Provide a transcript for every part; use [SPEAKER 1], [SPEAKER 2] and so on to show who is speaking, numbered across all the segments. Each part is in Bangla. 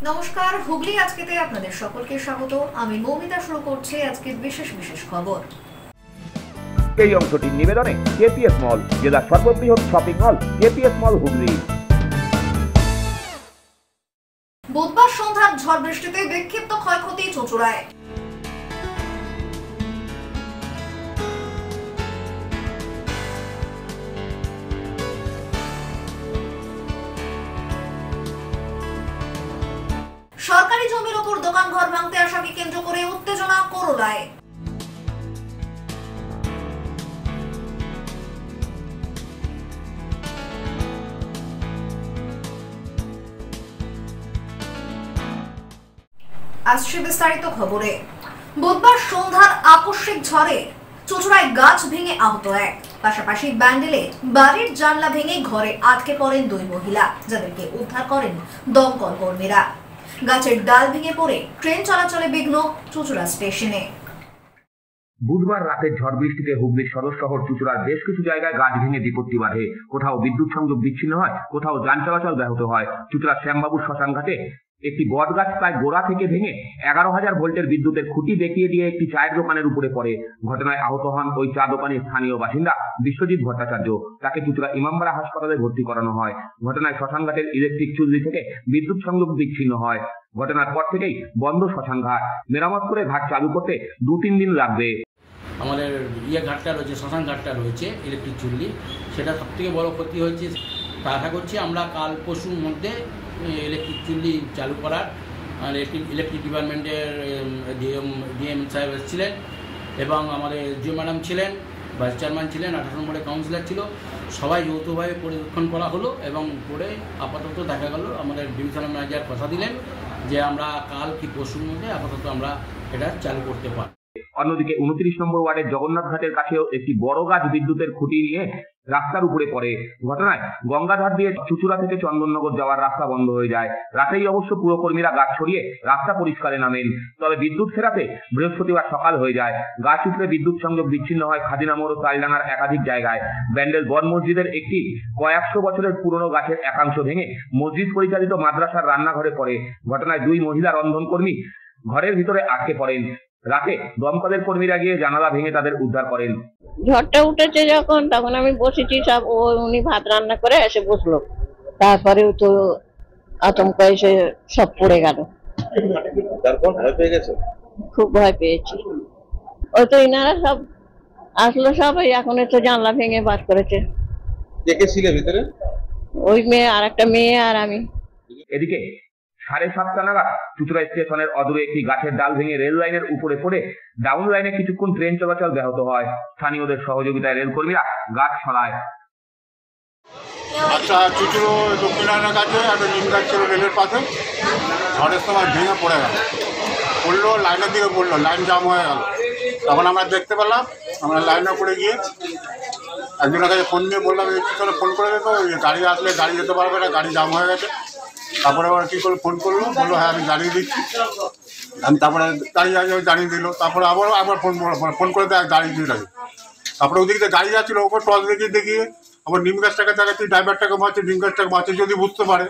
[SPEAKER 1] নমস্কার, হুগলি আজকেতে আপনাদের সকলকে স্বাগত। আমি মৌমিতা। শুরু করছি আজকের বিশেষ বিশেষ খবর।
[SPEAKER 2] এই অংশটির নিবেদনে কেপিএস মল, জেলার সর্ববৃহৎ শপিং মল কেপিএস মল হুগলি।
[SPEAKER 1] বুধবার সন্ধ্যার ঝড় বৃষ্টিতে বিক্ষিপ্ত ক্ষয়ক্ষতি চুঁচুড়ায়। সরকারি জমির ওপর দোকান ঘর ভাঙতে আসাকে কেন্দ্র করে উত্তেজনা করোলায়। আসছে বিস্তারিত খবরে। বুধবার সন্ধ্যার আকস্মিক ঝড়ে চুঁচুড়ায় গাছ ভেঙে আহত এক, পাশাপাশি ব্যান্ডেলে বাড়ির জানলা ভেঙে ঘরে আটকে পড়েন দুই মহিলা, যাদেরকে উদ্ধার করেন দমকল কর্মীরা। গাছের ডাল ভেঙে পড়ে ট্রেন চলাচলে বিঘ্ন চুঁচুড়া স্টেশনে।
[SPEAKER 2] বুধবার রাতের ঝড় বৃষ্টিতে হুগলির সদর শহর চুঁচুড়ার বেশ কিছু জায়গায় গাছ ভেঙে বিপত্তি বাধে। কোথাও বিদ্যুৎ সংযোগ বিচ্ছিন্ন হয়, কোথাও যান চলাচল ব্যাহত হয়। চুঁচুড়ার শ্যামবাবুর শ্মশান ঘাটে একটি বট গাছ প্রায় গোড়া থেকে ভেঙে 11,000 ভোল্টের বিদ্যুতের খুঁটি দেখিয়ে দিয়ে একটি চায়ের দোকানের উপরে পড়ে। ঘটনায় আহত হন ওই চা দোকানের স্থানীয় বাসিন্দা বিশ্বজিৎ ভট্টাচার্য। তাকে চুঁচুড়া ইমামবাড়া হাসপাতালে ভর্তি করানো হয়। ঘটনায় শ্মশানঘাটের ইলেকট্রিক চুল্লি থেকে বিদ্যুৎ সংযোগ বিচ্ছিন্ন হয়। ঘটনার পর থেকেই বন্ধ শ্মশান ঘাট। মেরামত করে ঘাট চালু করতে 2-3 দিন লাগবে।
[SPEAKER 3] আমাদের ঘাটটা রয়েছে, শ্মশান ঘাটটা রয়েছে, ইলেকট্রিক চুল্লি, সেটা সবথেকে বড় ক্ষতি হয়েছে। তা আশা করছি আমরা কাল পরশুর মধ্যে ইলেকট্রিক চুল্লি চালু করার, ইলেকট্রিক ডিপার্টমেন্টের ডিএম সাহেব এসেছিলেন এবং আমাদের জিও ম্যাডাম ছিলেন, ভাইস চেয়ারম্যান ছিলেন, 18 নম্বরের কাউন্সিলর ছিল, সবাই যৌথভাবে পরিদর্শন করা হলো এবং করে আপাতত দেখা গেল আমাদের ডিভিশনাল ম্যানেজার কথা দিলেন যে আমরা কাল কি পরশুর মধ্যে আপাতত আমরা এটা চালু করতে পারি।
[SPEAKER 2] অন্যদিকে 29 নম্বর ওয়ার্ডের জগন্নাথ ঘাটের কাছেও একটি বড় গাছ বিদ্যুতের খুঁটি নিয়ে রাস্তার উপরে পড়ে। ঘটনায় গঙ্গাধার দিয়ে চুঁচুড়া থেকে চন্দননগর যাওয়ার রাস্তা বন্ধ হয়ে যায়। রাতেই অবশ্য পুরকর্মীরা গাছ সরিয়ে রাস্তা পরিষ্কারে নামেন। তবে বিদ্যুৎ ফেরাতে বৃহস্পতিবার সকাল হয়ে যায়। গাছ উপরে বিদ্যুৎ সংযোগ বিচ্ছিন্ন হয় খাদিনা মোড় ও তালডাঙ্গার একাধিক জায়গায়। ব্যান্ডেল বন মসজিদের একটি কয়েকশো বছরের পুরনো গাছের একাংশ ভেঙে মসজিদ পরিচালিত মাদ্রাসার রান্নাঘরে পড়ে। ঘটনায় 2 মহিলা রন্ধনকর্মী ঘরের ভিতরে আটকে পড়েন। রাতে দমকলের কর্মীরা গিয়ে জানালা ভেঙে তাদের উদ্ধার করেন।
[SPEAKER 4] ঝড়টা উঠেছে তখন আমি বসেছি, উনি ভাত রান্না করে এসে বসলো, তারপরেও তো আতঙ্ক এসে সব পড়ে গেল।
[SPEAKER 5] তারপর ভয় পেয়ে গেছে,
[SPEAKER 4] খুব ভয় পেয়েছি। ওই তো ইনারা সব আসলো, সবাই এখন তো জানলা ভেঙে বার করেছে।
[SPEAKER 5] কে কে ছিল ভিতরে?
[SPEAKER 4] ওই মেয়ে আর একটা মেয়ে আর আমি।
[SPEAKER 2] এদিকে 7:30 নাগাদ চুঁচুড়া স্টেশনের অদূরে একটি গাছের ডাল ভেঙে রেল লাইনের উপরে পড়ে ডাউন লাইনে কিছুক্ষণ ট্রেন চলাচল ব্যাহত হয়। স্থানীয়দের সহযোগিতায় রেল কর্মীরা গাছ সরায়।
[SPEAKER 6] আচ্ছা, চুঁচুড়ো দক্ষিণায়নের কাছে একটা নিম গাছ ছিল রেলের পাশে, ঝড়ের সময় ভেঙে পড়ে গেল, পড়লো লাইনের দিকে পড়লো, লাইন জাম হয়ে গেল। তখন আমরা দেখতে পেলাম, আমরা লাইনে পড়ে গিয়ে একজনের কাছে ফোন নিয়ে বললাম চলো ফোন করে দেবো, গাড়ি আসলে গাড়ি যেতে পারবে না, গাড়ি জাম হয়ে গেছে। তারপরে ওরা কী করে ফোন করলো, বললো হ্যাঁ আমি জানিয়ে দিচ্ছি। আমি তারপরে দাঁড়িয়ে জানিয়ে দিল, তারপরে আবার ফোন করে দেয় দাঁড়িয়ে দিয়ে রাখি। তারপরে ওদিকে যে গাড়ি যাচ্ছিলো ওকে টস দেখিয়ে আবার নিম গাছটাকে দেখাচ্ছি, ড্রাইভারটাকে মারছে, নিম গাছটাকে মারছে যদি বুঝতে পারে,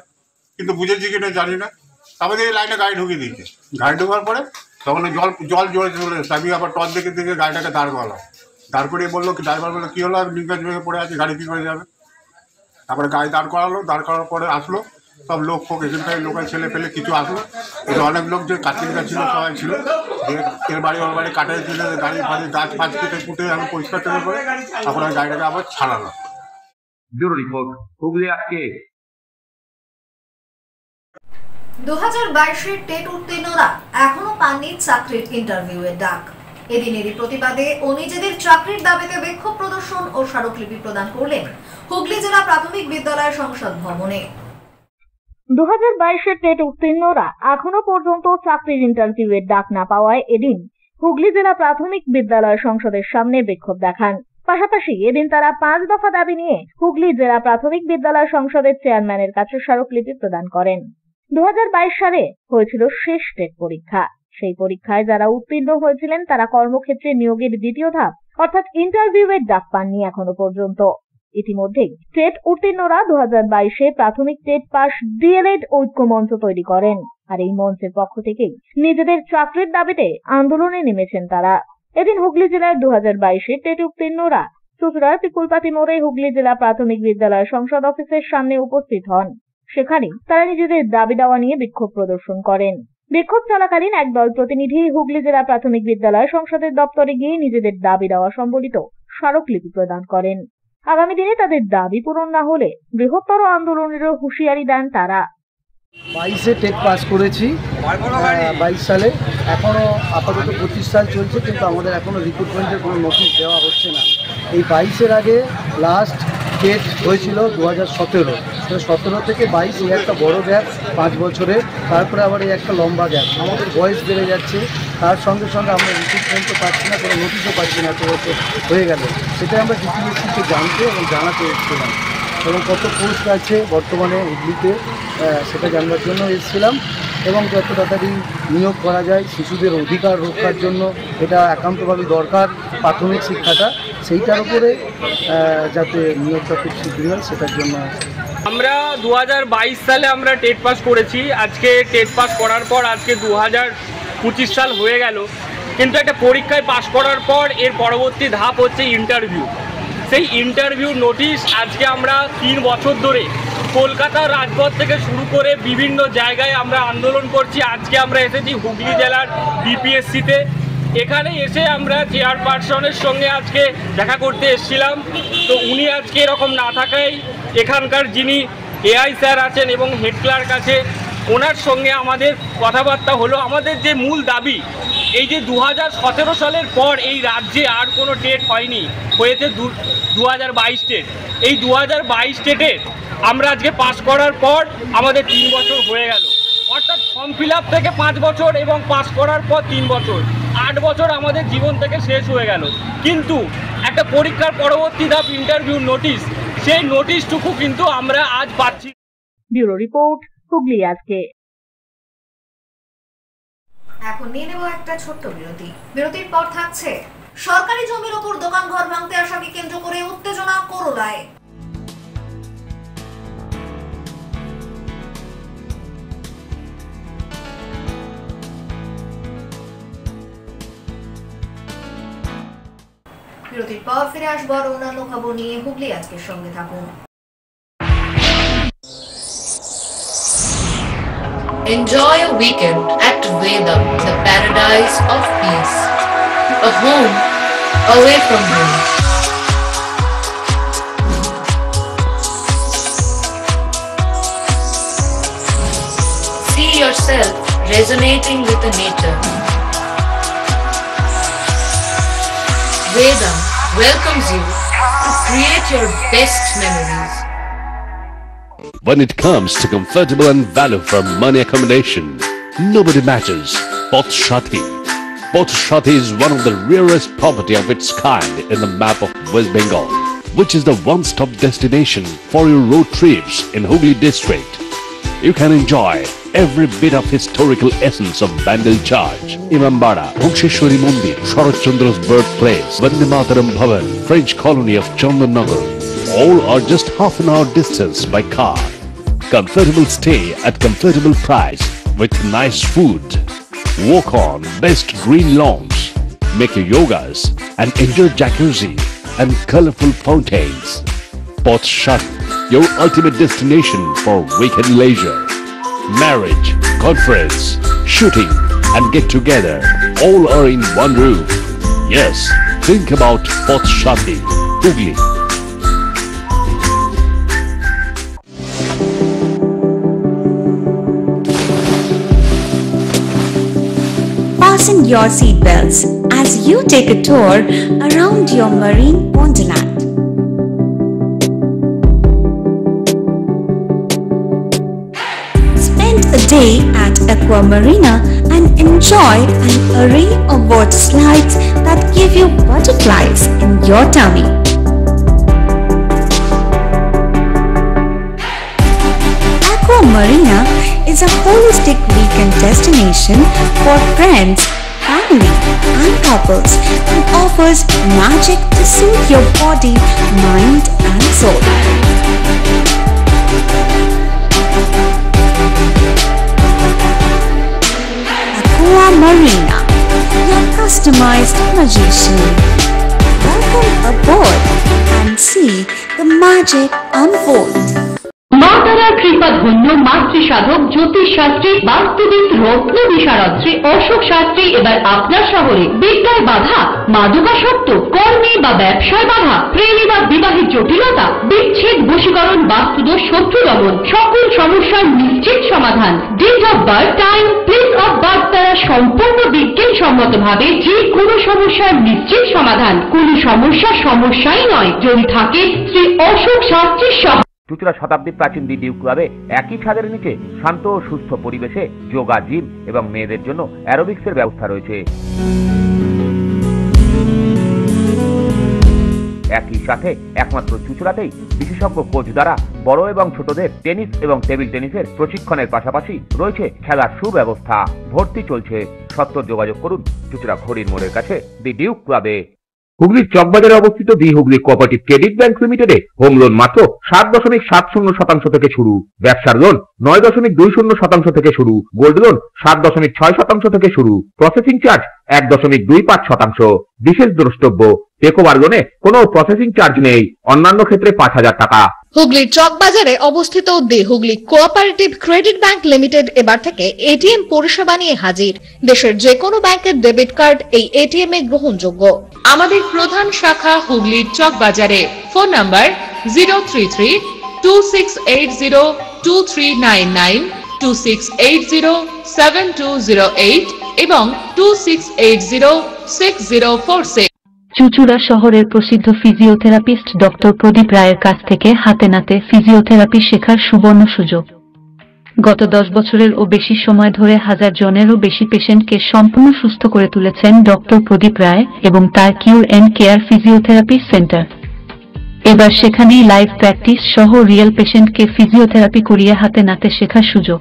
[SPEAKER 6] কিন্তু বুঝেছি কিনা জানি না। তারপরে এই লাইনে গাড়ি ঢুকিয়ে দিয়েছে। গাড়ি ঢোকার পরে তখন জল জোরে চলে এসেছে। আমি আবার টস দেখে গাড়িটাকে দাঁড় করালাম। দাঁড় করিয়ে বললো কি, ড্রাইভার বললো কী হলো, নিম গাছ ভেঙে পড়ে আছে, গাড়ি কী করে যাবে। তারপরে গাড়ি দাঁড় করালো, দাঁড় করার পরে আসলো সব লোক ফোক, এখানকার লোকাল ছেলে পেলে কিছু আসলো। অনেক লোক যে কাটিংটা ছিল সবাই ছিল, এর বাড়ি ওর বাড়ি কাটাই ছিল, গাড়ি ফাড়ি গাছ ফাছ কেটে কুটে আমি পরিষ্কার করে তারপরে গাড়িটাকে আবার ছাড়ালাম।
[SPEAKER 2] ব্যুরো রিপোর্ট, হুগলি আজকে।
[SPEAKER 1] 2022-এর টেট উত্তীর্ণরা এখনো পাননি চাকরির ইন্টারভিউয়ের ডাক। এদিনেরই প্রতিবাদে ও নিজেদের চাকরির দাবিতে বিক্ষোভ প্রদর্শন ও স্মারকলিপি প্রদান করলেন হুগলি জেলা প্রাথমিক বিদ্যালয় সংসদ ভবনে।
[SPEAKER 7] 2022-এর টেট উত্তীর্ণরা এখনো পর্যন্ত চাকরির ইন্টারভিউয়ের ডাক না পাওয়ায় এদিন হুগলি জেলা প্রাথমিক বিদ্যালয় সংসদের সামনে বিক্ষোভ দেখান। পাশাপাশি এদিন তারা 5 দফা দাবি নিয়ে হুগলি জেলা প্রাথমিক বিদ্যালয় সংসদের চেয়ারম্যানের কাছে স্মারকলিপি প্রদান করেন। 2022 সালে হয়েছিল শেষ টেট পরীক্ষা। সেই পরীক্ষায় যারা উত্তীর্ণ হয়েছিলেন তারা কর্মক্ষেত্রে নিয়োগের দ্বিতীয় ধাপ অর্থাৎ ইন্টারভিউয়ের ডাক পাননি এখনো পর্যন্ত। ইতিমধ্যেই টেট উত্তীর্ণরা 2022-এ প্রাথমিক টেট পাস ডিএলএড ঐক্য মঞ্চ তৈরি করেন। আর এই মঞ্চের পক্ষ থেকেই নিজেদের চাকরির দাবিতে আন্দোলনে নেমেছেন তারা। এদিন হুগলি জেলার 2022-এর টেট উত্তীর্ণরা চুঁচুড়ার পিকুলপাতি মোড়ে হুগলি জেলা প্রাথমিক বিদ্যালয় সংসদ অফিসের সামনে উপস্থিত হন। সেখানে তারা নিজেদের দাবি দাওয়া নিয়ে বিক্ষোভ প্রদর্শন করেন। বিক্ষোভ চলাকালীন একদল প্রতিনিধি হুগলি জেলা প্রাথমিক বিদ্যালয় সংসদের দপ্তরে গিয়ে নিজেদের দাবি দেওয়া সম্বলিত স্মারকলিপি প্রদান করেন। আগামী দিনে তাদের দাবি পূরণ না হলে বৃহত্তর আন্দোলনেরও হুঁশিয়ারি দেন তারা।
[SPEAKER 8] 22-এ টেট পাস করেছি 22 সালে, এখনো আপাতত 25 সাল চলছে, কিন্তু আমাদের এখনো রিক্রুটমেন্টের কোনো নোটিশ দেওয়া হচ্ছে না। এই 22-এর আগে লাস্ট টেট হয়েছিল 2017, 17 থেকে 22 এই একটা বড় গ্যাপ 5 বছরের, তারপরে আবার এই একটা লম্বা গ্যাপ। আমাদের বয়স বেড়ে যাচ্ছে, তার সঙ্গে সঙ্গে আমরা রিক্রুটমেন্টও পাচ্ছি না, কোনো নোটিশও পাচ্ছি না, এত বছর হয়ে গেল। সেটাই আমরা ডিপিএসসিকে জানতে এবং জানাতে এসেছিলাম, এবং কত পোস্ট আছে বর্তমানে হুগলিতে সেটা জানবার জন্য এসেছিলাম, এবং যত তাড়াতাড়ি নিয়োগ করা যায় শিশুদের অধিকার রক্ষার জন্য, এটা একান্তভাবে দরকার প্রাথমিক শিক্ষাটা, সেইটার উপরে যাতে নিয়োগটা খুব শীঘ্রই হয় সেটার জন্য।
[SPEAKER 9] আমরা 2022 সালে আমরা টেট পাস করেছি। আজকে টেট পাস করার পর আজকে 2025 সাল হয়ে গেল, কিন্তু একটা পরীক্ষায় পাস করার পর এর পরবর্তী ধাপ হচ্ছে ইন্টারভিউ। সেই ইন্টারভিউ নোটিশ আজকে আমরা 3 বছর ধরে কলকাতার রাজপথ থেকে শুরু করে বিভিন্ন জায়গায় আমরা আন্দোলন করছি। আজকে আমরা এসেছি হুগলি জেলার ডিপিএসসিতে। এখানে এসে আমরা চেয়ারপারসনের সঙ্গে আজকে দেখা করতে এসেছিলাম, তো উনি আজকে এরকম না থাকায় এখানকার যিনি এআই স্যার আছেন এবং হেড ক্লার্ক আছে, ওনার সঙ্গে আমাদের কথাবার্তা হলো। আমাদের যে মূল দাবি, এই যে 2017 সালের পর এই রাজ্যে আর কোনো টেট হয়নি, হয়েছে 2022 টেট। এই 2022 টেটে আমরা আজকে পাস করার পর আমাদের 3 বছর হয়ে গেল, অর্থাৎ ফর্ম ফিল আপ থেকে 5 বছর এবং পাস করার পর 3 বছর, 8 বছর আমাদের জীবন থেকে শেষ হয়ে গেল। কিন্তু একটা পরীক্ষার পরবর্তী ধাপ ইন্টারভিউ নোটিশ, সেই নোটিশটুকু কিন্তু আমরা আজ পাচ্ছি।
[SPEAKER 7] ব্যুরো রিপোর্ট, হুগলি আজকে।
[SPEAKER 1] এখন নিয়ে নেব একটা ছোট্ট বিরতি। বিরতির পর থাকছে সরকারি জমির ওপর দোকান ঘর ভাঙতে আসাকে কেন্দ্র করে উত্তেজনা করলায়। বিরতির পর ফিরে আসবো আর অন্যান্য খবর নিয়ে। হুগলি আজকের সঙ্গে থাকুন।
[SPEAKER 10] Enjoy a weekend at Vedam, the paradise of peace. A home away from home. See yourself resonating with the nature. Vedam welcomes you to create your best memories.
[SPEAKER 11] When it comes to comfortable and value for money accommodation, nobody matches Poth Shati. Poth Shati is one of the rarest property of its kind in the map of West Bengal, which is the one-stop destination for your road trips in Hooghly district. You can enjoy every bit of historical essence of Bandel Church, Imambara, Bhuksheshwari Mandir, Sharat Chandra's birthplace, Vande Mataram Bhavan, French colony of Chandannagar. All are just half an hour distance by car. Comfortable stay at comfortable price with nice food. Walk on best green lawns, make your yogas and enjoy jacuzzi and colorful fountains. Poth Shati, your ultimate destination for weekend leisure. Marriage, conference, shooting and get together all are in one roof. Yes, think about Poth Shati, Hooghly.
[SPEAKER 12] Fasten your seatbelts as you take a tour around your marine wonderland. Spend a day at Aqua Marina and enjoy an array of water slides that give you butterflies in your tummy. Aqua Marina is a holistic weekend destination for friends, family and couples and offers magic to soothe your body, mind and soul. Aqua Marina, your customized magician. Welcome aboard and see the magic unfold.
[SPEAKER 13] মা তারার কৃপা ধন্য মাতৃ সাধক জ্যোতিষ শাস্ত্রী বাস্তুবিদ রত্ন বিশারদ শ্রী অশোক শাস্ত্রী এবার আপনার শহরে বিদ্যায় বাধা, মাদকাসক্ত, কর্মে বা ব্যবসায় বাধা, প্রেমে বা বিবাহের জটিলতা, বিচ্ছেদ, বশীকরণ, বাস্তুদোষ, শত্রু দমন, সকল সমস্যার নিশ্চিত সমাধান। Date of birth, time, place of birth দ্বারা সম্পূর্ণ বিজ্ঞানসম্মত ভাবে যে কোনো সমস্যার নিশ্চিত সমাধান। কোন সমস্যাই নয় যদি থাকে শ্রী অশোক শাস্ত্রীর সহ।
[SPEAKER 2] চুঁচুড়া শতাব্দী প্রাচীন দি ডিউক ক্লাবে একই ছাদের নিচে শান্ত ও সুস্থ পরিবেশে যোগা, জিম এবং মেয়েদের জন্য অ্যারোবিক্সের ব্যবস্থা রয়েছে। একই সাথে একমাত্র চুঁচুড়াতেই বিশেষজ্ঞ কোচ দ্বারা বড় এবং ছোটদের টেনিস এবং টেবিল টেনিসের প্রশিক্ষণের পাশাপাশি রয়েছে খেলার সুব্যবস্থা। ভর্তি চলছে। সত্বর যোগাযোগ করুন চুঁচুড়া ঘড়ির মোড়ের কাছে দি ডিউক ক্লাবে। হুগলির চকবাজারে অবস্থিত the Hooghly cooperative credit bank লিমিটেডে হোম লোন মাত্র 7.70% থেকে শুরু, ব্যবসার লোন 9.20% থেকে শুরু, গোল্ড লোন 7.6% থেকে শুরু, প্রসেসিং চার্জ 1.25%। বিশেষ দ্রষ্টব্য, টেকওভার লোনে কোনো প্রসেসিং চার্জ নেই, অন্যান্য ক্ষেত্রে 5,000 টাকা।
[SPEAKER 14] হুগলির চকবাজারে অবস্থিত the Hooghly cooperative credit bank limited এবার থেকে এটিএম পরিষেবা নিয়ে হাজির। দেশের যে কোনো ব্যাংকের ডেবিট কার্ড এই এটিএম এ গ্রহণযোগ্য।
[SPEAKER 10] আমাদের প্রধান শাখা হুগলির চকবাজারে। ফোন নাম্বার 033-2680-2399, 2680-7208 এবং 2680-6046।
[SPEAKER 15] চুঁচুড়া শহরের প্রসিদ্ধ ফিজিওথেরাপিস্ট ডক্টর প্রদীপ রায়ের কাছ থেকে হাতে নাতে ফিজিওথেরাপি শেখার সুবর্ণ সুযোগ। গত 10 বছরের ও বেশি সময় ধরে 1000 জনেরও বেশি পেশেন্টকে সম্পূর্ণ সুস্থ করে তুলেছেন ডক্টর প্রদীপ রায় এবং তার কিউর এন্ড কেয়ার ফিজিওথেরাপি সেন্টার। এবার সেখানেই লাইভ প্র্যাকটিস সহ রিয়েল পেশেন্টকে ফিজিওথেরাপি করিয়ে হাতে নাতে শেখার সুযোগ।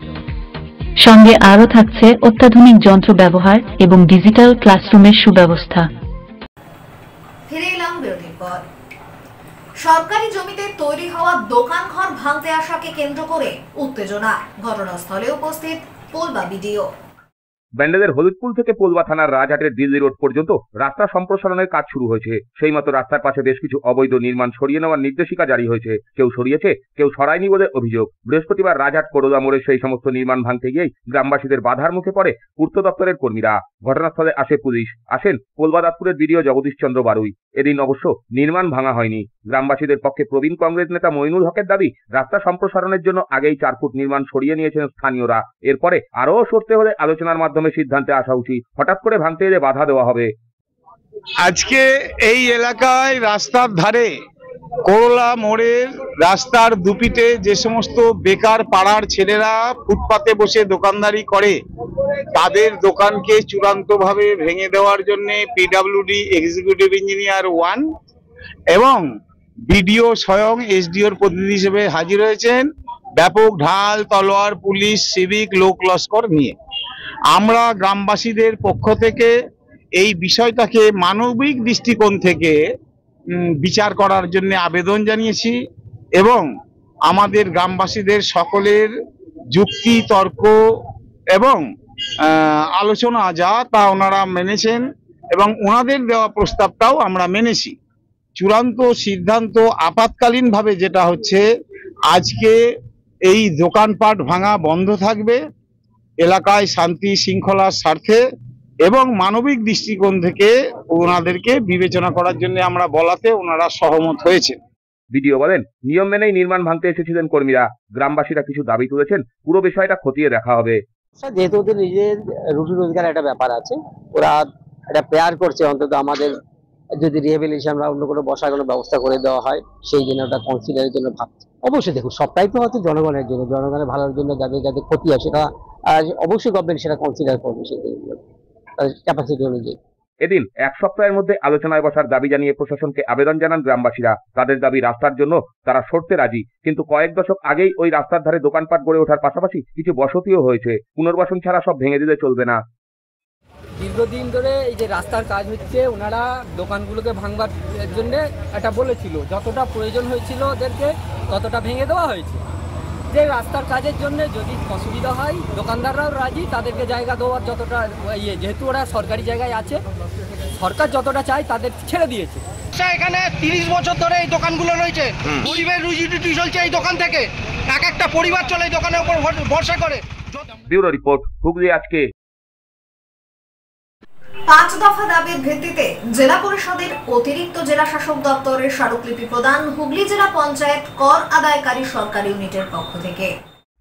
[SPEAKER 15] সঙ্গে আরও থাকছে অত্যাধুনিক যন্ত্র ব্যবহার এবং ডিজিটাল ক্লাসরুমের সুব্যবস্থা।
[SPEAKER 1] ফিরে এলাম বিরতির পর। সরকারি জমিতে তৈরি হওয়া দোকান ঘর ভাঙতে আসাকে কেন্দ্র করে উত্তেজনা। ঘটনাস্থলে উপস্থিত পোলবা বিডিও।
[SPEAKER 2] ব্যান্ডেলের হলুদপুল থেকে পোলবা থানার রাজহাটের দিল্লি রোড পর্যন্ত রাস্তা সম্প্রসারণের কাজ শুরু হয়েছে। সেই মতো রাস্তার পাশে বেশ কিছু অবৈধ নির্মাণ সরিয়ে নেওয়ার নির্দেশিকা জারি হয়েছে। কেউ সরিয়েছে, কেউ সরায়নি বলে অভিযোগ। বৃহস্পতিবার রাজহাট করোদা মোড়ে সেই সমস্ত নির্মাণ ভাঙতে গিয়েই গ্রামবাসীদের বাধার মুখে পড়ে পূর্ত দপ্তরের কর্মীরা। ঘটনাস্থলে আসে পুলিশ, আসেন পোলবাদাতপুরের বিডিও জগদীশ চন্দ্র বারুই। এদিন অবশ্য নির্মাণ ভাঙা হয়নি। গ্রামবাসীদের পক্ষে প্রবীণ কংগ্রেস নেতা মইনুল হকের দাবি, রাস্তা সম্প্রসারণের জন্য আগেই 4 ফুট নির্মাণ সরিয়ে নিয়েছেন স্থানীয়রা। এরপরে আরও সরতে হলে আলোচনার মাধ্যমে সিদ্ধান্তে আসা উচিত। হঠাৎ করে ভাঙতে এলে বাধা দেওয়া হবে।
[SPEAKER 16] আজকে এই এলাকায় রাস্তার ধারে করোলা মোড়ের রাস্তার দুপিঠে যে সমস্ত বেকার পাড়ার ছেলেরা ফুটপাতে বসে দোকানদারি করে, তাদের দোকানকে চূড়ান্তভাবে ভেঙে দেওয়ার জন্য পিডব্লিউডি এক্সিকিউটিভ ইঞ্জিনিয়ার 1 এবং বিডিও স্বয়ং এসডিওর প্রতিনিধি হিসেবে হাজির হয়েছেন, ব্যাপক ঢাল, তলোয়ার, পুলিশ, সিভিক, লোক লস্কর নিয়ে। আমরা গ্রামবাসীদের পক্ষ থেকে এই বিষয়টাকে মানবিক দৃষ্টিকোণ থেকে বিচার করার জন্য আবেদন জানিয়েছি এবং আমাদের গ্রামবাসীদের সকলের যুক্তি, তর্ক এবং আলোচনা যা তা ওনারা মেনেছেন এবং ওনাদের দেওয়া প্রস্তাবটাও আমরা মেনেছি। চূড়ান্ত সিদ্ধান্ত আপাতকালীনভাবে যেটা হচ্ছে, আজকে এই দোকানপাট ভাঙা বন্ধ থাকবে এলাকায় শান্তি শৃঙ্খলার স্বার্থে এবং মানবিক দৃষ্টিকোণ থেকে ওনাদেরকে বিবেচনা করার জন্য আমরা বলাতে ওনারা সহমত হয়েছেন।
[SPEAKER 2] বিডিও বলেন, নিয়ম মেনেই নির্মাণ ভাঙতে এসেছিলেন কর্মীরা। গ্রামবাসীরা কিছু দাবি তুলেছেন, পুরো বিষয়টা খতিয়ে দেখা হবে।
[SPEAKER 17] যেহেতু ওদের নিজের রুটি রোজগার একটা ব্যাপার আছে, ওরা একটা প্রেয়ার করছে অন্তত আমাদের যদি রিহেবিলিটেশন বা অন্য কোনো বসার কোনো ব্যবস্থা করে দেওয়া হয় সেই জন্য ওটা কনসিডারের জন্য ভাবছে। অবশ্যই দেখুন, সবটাই তো হচ্ছে জনগণের জন্য, জনগণের ভালোর জন্য যাদের যাদের ক্ষতি হয় সেটা অবশ্যই গভর্নমেন্ট সেটা কনসিডার করবে সেই ক্যাপাসিটি অনুযায়ী।
[SPEAKER 2] এদিন 1 সপ্তাহের মধ্যে আলোচনায় বসার দাবি জানিয়ে প্রশাসনকে আবেদন জানান গ্রামবাসীরা। তাদের দাবি, রাস্তার জন্য তারা সরতে রাজি, কিন্তু কয়েক দশক আগেই ওই রাস্তার ধারে দোকানপাট গড়ে ওঠার পাশাপাশি কিছু বসতিও হয়েছে। পুনর্বাসন ছাড়া সব ভেঙে দিলে চলবে না।
[SPEAKER 18] দীর্ঘদিন ধরে এই যে রাস্তার কাজ হচ্ছে, ওনারা দোকানগুলোকে ভাঙবার জন্য এটা বলেছিল, যতটা প্রয়োজন হয়েছিল ওদেরকে ততটা ভেঙে দেওয়া হয়েছে। এদের রাস্তার কাজের জন্য যদি অসুবিধা হয় দোকানদাররাও রাজি, তাদেরকে জায়গা দেওয়ার যতটা যেহেতু ওরা সরকারি জায়গায় আছে, সরকার যতটা চায় তাদের ছেড়ে দিয়েছে।
[SPEAKER 19] এখানে 30 বছর ধরে এই দোকানগুলো রয়েছে, গরিবের রুজি রুটি চলছে এই দোকান থেকে, এক একটা পরিবার চলে এই দোকানের উপর ভরসা করে।
[SPEAKER 2] ব্যুরো রিপোর্ট, হুগলি আজকে।
[SPEAKER 1] 5 দফা দাবির ভিত্তিতে জেলা পরিষদের অতিরিক্ত জেলা শাসক দপ্তরের স্মারকলিপি প্রদান হুগলি জেলা পঞ্চায়েত কর আদায়কারী সরকারি ইউনিটের পক্ষ থেকে।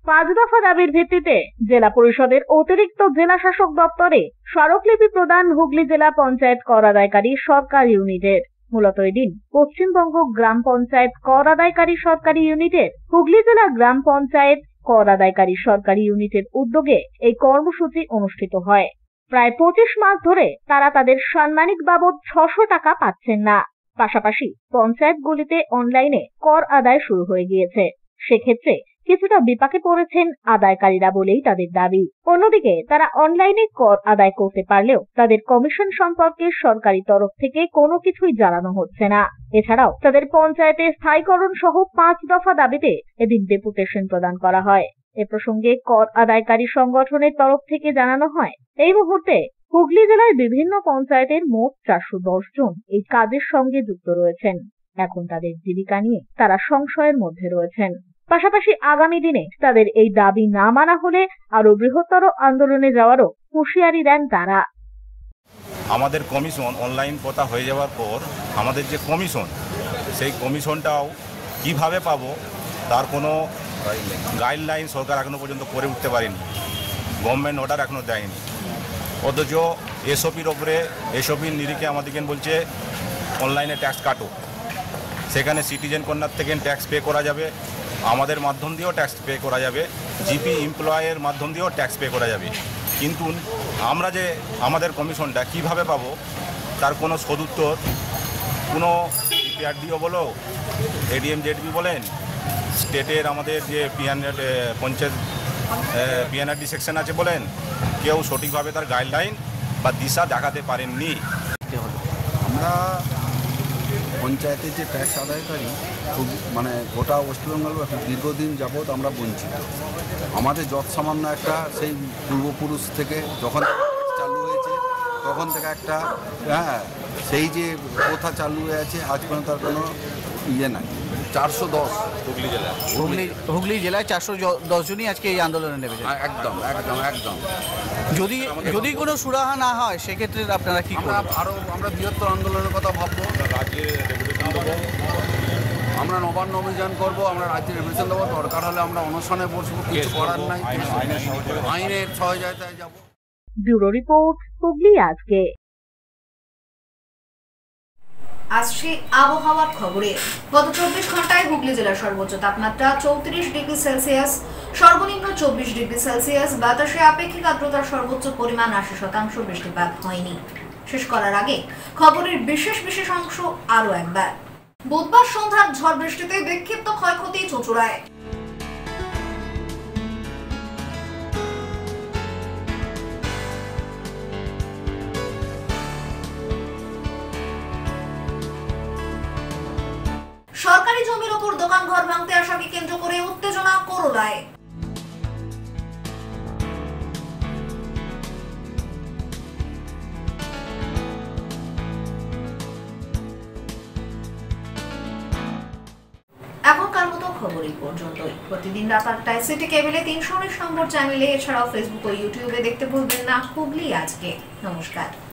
[SPEAKER 7] 5 দফা দাবির ভিত্তিতে জেলা পরিষদের অতিরিক্ত জেলা শাসক দপ্তরে স্মারকলিপি প্রদান হুগলি জেলা পঞ্চায়েত কর আদায়কারী সরকারি ইউনিটের। মূলত এদিন পশ্চিমবঙ্গ গ্রাম পঞ্চায়েত কর আদায়কারী সরকারি ইউনিটের হুগলি জেলা গ্রাম পঞ্চায়েত কর আদায়কারী সরকারি ইউনিটের উদ্যোগে এই কর্মসূচি অনুষ্ঠিত হয়। প্রায় 25 মাস ধরে তারা তাদের সাম্মানিক বাবদ 600 টাকা পাচ্ছেন না। পাশাপাশি পঞ্চায়েতগুলিতে অনলাইনে কর আদায় শুরু হয়ে গিয়েছে। সেক্ষেত্রে কিছুটা বিপাকে পড়েছেন আদায়কারীরা বলেই তাদের দাবি। অন্যদিকে তারা অনলাইনে কর আদায় করতে পারলেও তাদের কমিশন সম্পর্কে সরকারি তরফ থেকে কোনো কিছুই জানানো হচ্ছে না। এছাড়াও তাদের পঞ্চায়েতে স্থায়ীকরণ সহ 5 দফা দাবিতে এদিন ডেপুটেশন প্রদান করা হয়। এ প্রসঙ্গে কর আদায়কারী সংগঠনের তরফ থেকে জানানো হয়, এই মুহূর্তে হুগলি জেলায় বিভিন্ন পঞ্চায়েতের মোট 410 জন এই কাজের সঙ্গে যুক্ত রয়েছেন। এখন তাদের জীবিকা নিয়ে তারা সংশয়ের মধ্যে রয়েছেন। পাশাপাশি আগামী দিনে তাদের এই দাবি না মানা হলে আরো বৃহত্তর আন্দোলনে যাওয়ারও হুঁশিয়ারি দেন তারা।
[SPEAKER 20] আমাদের কমিশন অনলাইন কথা হয়ে যাওয়ার পর আমাদের যে কমিশন, সেই কমিশনটাও কিভাবে পাবো তার কোনো গাইডলাইন সরকার এখনো পর্যন্ত করে উঠতে পারেনি, গভর্নমেন্ট অর্ডার এখনো দেয়নি। অথচ এসওপির ওপরে এসওপির নিরিখে আমাদেরকে বলছে অনলাইনে ট্যাক্স কাটো, সেখানে সিটিজেন কর্নার থেকে ট্যাক্স পে করা যাবে, আমাদের মাধ্যম দিয়েও ট্যাক্স পে করা যাবে, জিপি এমপ্লয়ের মাধ্যম দিয়েও ট্যাক্স পে করা যাবে। কিন্তু আমরা যে আমাদের কমিশনটা কিভাবে পাবো তার কোনো সদুত্তর কোনো পিআরডিও বলো, এডিএম জেডবি বলেন, স্টেটের আমাদের যে পঞ্চায়েত পিএনআরডি সেকশন আছে বলেন, কেউ সঠিকভাবে তার গাইডলাইন বা দিশা দেখাতে পারেননি।
[SPEAKER 21] আমরা পঞ্চায়েতের যে ট্যাক্স আদায়কারী খুব গোটা ওয়েস্টবেঙ্গল দীর্ঘদিন যাবৎ আমরা বঞ্চিত। আমাদের যত সামান্য একটা সেই পূর্বপুরুষ থেকে যখন চালু হয়েছে তখন থেকে একটা সেই যে প্রথা চালু হয়ে আছে, আজ পর্যন্ত তার কোনো ইয়ে নাই। 410
[SPEAKER 22] হুগলি জেলায় 410 জনই আজকে এই আন্দোলনে নেমেছে।
[SPEAKER 21] একদম একদম একদম।
[SPEAKER 22] যদি কোনো সুরাহা না হয় সেক্ষেত্রে আপনারা কি করবেন?
[SPEAKER 21] আমরা বৃহত্তর আন্দোলনের কথা ভাববো, আমরা নবান্ন অভিযান করবো, আমরা রাজ্যে রেভলিউশন দেবো, দরকার হলে আমরা অনশনে বসবো, কিছু করার নাই, আইনের সহযোগিতায় যাব।
[SPEAKER 7] ব্যুরো রিপোর্ট, হুগলি আজকে।
[SPEAKER 1] আসছে আবহাওয়ার খবরে। গত 24 ঘন্টায় হুগলি জেলার সর্বোচ্চ তাপমাত্রা 34 ডিগ্রি সেলসিয়াস, সর্বনিম্ন 24 ডিগ্রি সেলসিয়াস। বাতাসে আপেক্ষিক আর্দ্রতার সর্বোচ্চ পরিমাণ 80%। বৃষ্টিপাত হয়নি। শেষ করার আগে খবরের বিশেষ অংশ আরো একবার। বুধবার সন্ধ্যার ঝড় বৃষ্টিতে বিক্ষিপ্ত ক্ষয়ক্ষতি চুঁচুড়ায়। সরকারি জমির ওপর দোকান ঘর ভাঙতে আসাকে কেন্দ্র করে উত্তেজনা করলায়। এখনকার মতো খবর এই পর্যন্তই। প্রতিদিন রাত 8টায় সিটি কেবলে 319 নম্বর চ্যানেলে, এছাড়াও ফেসবুক ও ইউটিউবে দেখতে ভুলবেন না হুগলি আজকে। নমস্কার।